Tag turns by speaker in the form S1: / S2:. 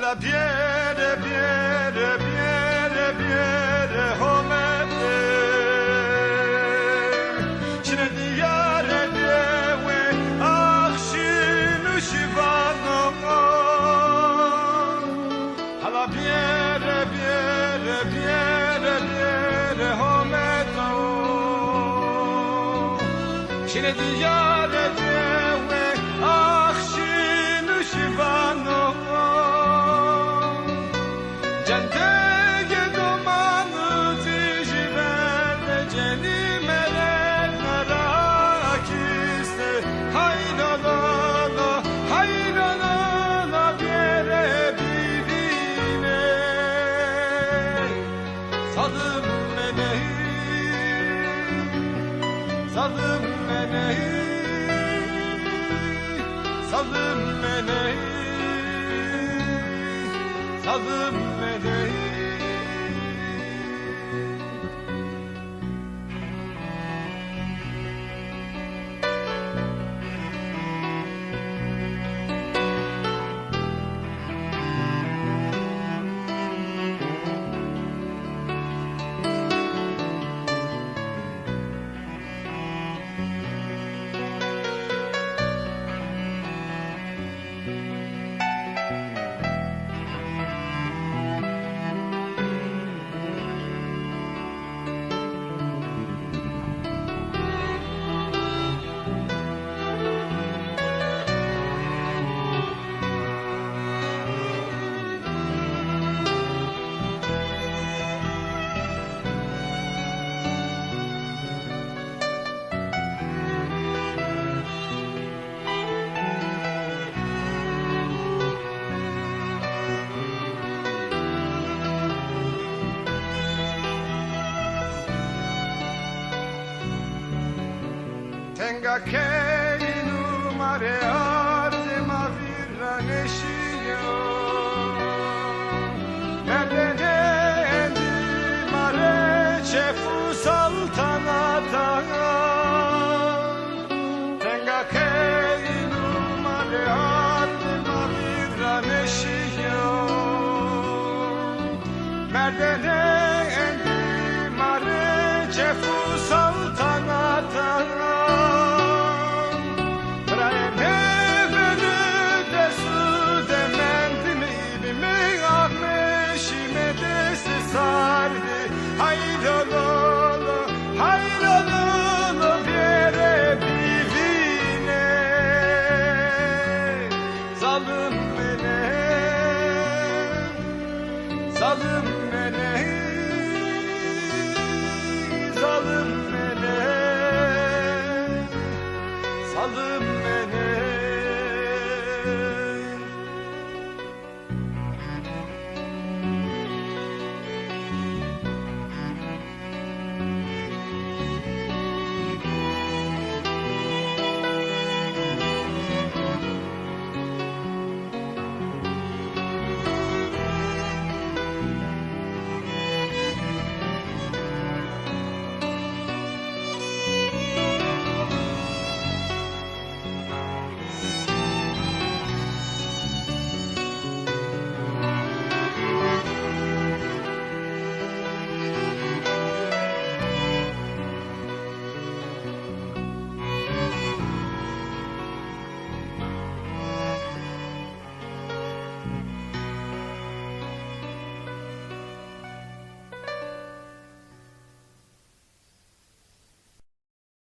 S1: alla biere, biere, biere, biere, homete. Shine diyare dewe, achshinu shivano. Alla biere, biere, biere, biere, homete. Shine diyare dewe, achshinu shivano. Sadım menehi, sadım menehi, sadım menehi. Tenga che in un mare arde ma virra nescio Merdenendi mare ce fu saltanata Tenga che in un mare arde ma virra nescio Merdenendi